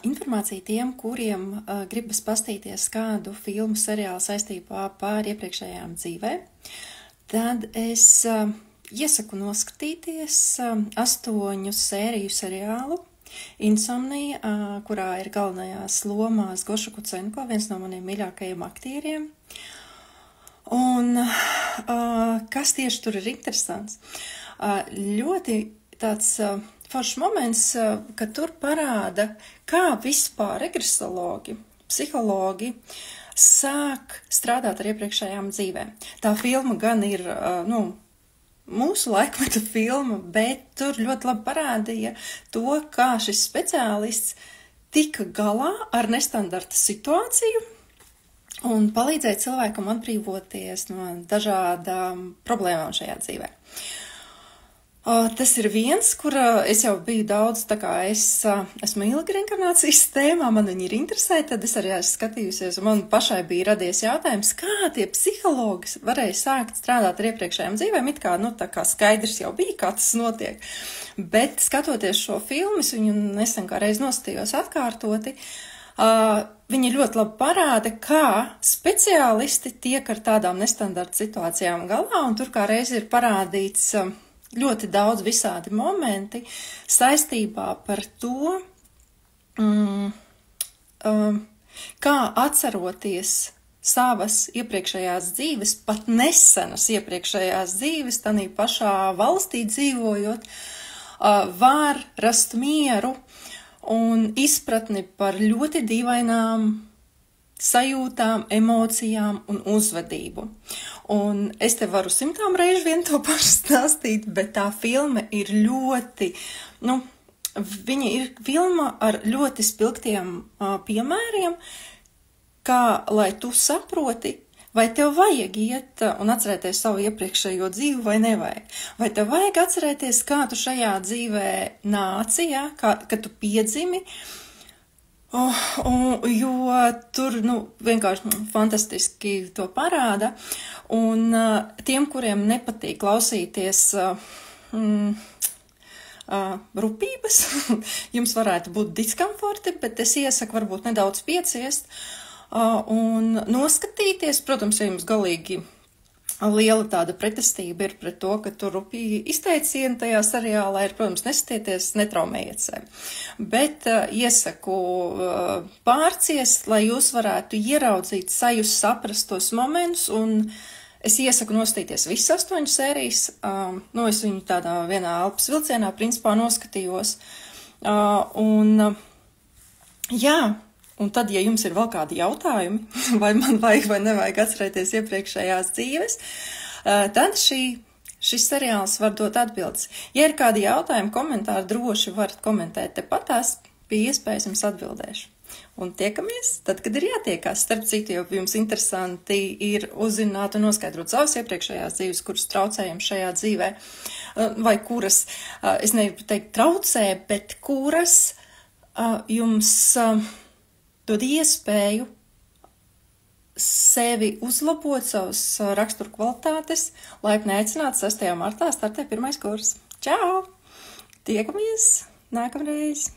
Informācija tiem, kuriem gribas pastīties kādu filmu seriālu saistībā par iepriekšējām dzīvēm, tad es iesaku noskatīties 8 sēriju seriālu Insomnija, kurā ir galvenajās lomās Goša Kucenko, viens no maniem mīļākajiem aktieriem. Un kas tieši tur ir interesants? Ļoti tāds foršs moments, ka tur parāda, kā vispār regresologi, psihologi sāk strādāt ar iepriekšējām dzīvēm. Tā filma gan ir, mūsu laikmeta filma, bet tur ļoti labi parādīja to, kā šis speciālists tika galā ar nestandarta situāciju un palīdzēja cilvēkam atbrīvoties no dažādām problēmām šajā dzīvē. Tas ir viens, kur es jau biju daudz, tā kā es esmu ilgi reinkarnācijas tēmā, man viņi ir interesē, tad es arī esmu skatījusies, un man pašai bija radies jautājums, kā tie psihologi varēja sākt strādāt ar iepriekšējām dzīvēm, it kā, tā kā skaidrs jau bija, kā tas notiek. Bet skatoties šo filmu, es viņu nesen kā reiz nostījos atkārtoti, viņi ļoti labi parāda, kā speciālisti tiek ar tādām nestandarta situācijām galā, un tur kā reiz ir parādīts ļoti daudz visādi momenti saistībā par to, kā atceroties savas iepriekšējās dzīves, pat nesenas iepriekšējās dzīves, tanī pašā valstī dzīvojot, var rast mieru un izpratni par ļoti dīvainām sajūtām, emocijām un uzvedību. Un es te varu 100 reižu vien to pašu stāstīt, bet tā filma ir ļoti, viņa ir filma ar ļoti spilgtiem piemēriem, kā lai tu saproti, vai tev vajag iet un atcerēties savu iepriekšējo dzīvi vai nevajag. Vai tev vajag atcerēties, kā tu šajā dzīvē nāci, kad tu piedzimi, jo tur vienkārši fantastiski to parāda. Un tiem, kuriem nepatīk klausīties rupības, jums varētu būt diskomforti, bet es iesaku varbūt nedaudz pieciest un noskatīties. Protams, ja jums galīgi liela tāda pretestība ir pret to, ka tur rupīgi izteicieni tajā seriālā ir, protams, neskatieties, netraumējiet sevi. Bet iesaku pārciest, lai jūs varētu ieraudzīt, sajust, saprast tos momentus, un es iesaku nostīties visas 8 sērijas. Es viņu tādā vienā elpas vilcienā principā noskatījos. Un tad, ja jums ir vēl kādi jautājumi, vai man vajag vai nevajag atcerēties iepriekšējās dzīves, tad šis seriāls var dot atbildes. Ja ir kādi jautājumi, komentāri, droši varat komentēt tepatās, pie iespējas jums atbildēšu. Un tiekamies tad, kad ir jātiekās. Starp citu, jo jums interesanti ir uzzināt un noskaidrot savas iepriekšējās dzīves, kuras traucējumi šajā dzīvē, vai kuras, es negribu teikt traucē, bet kuras jums dod iespēju sevi uzlabot, savas rakstura kvalitātes. Laipni aicināti 6. martā startē 1. kurs. Čau! Tiekamies nākamreiz!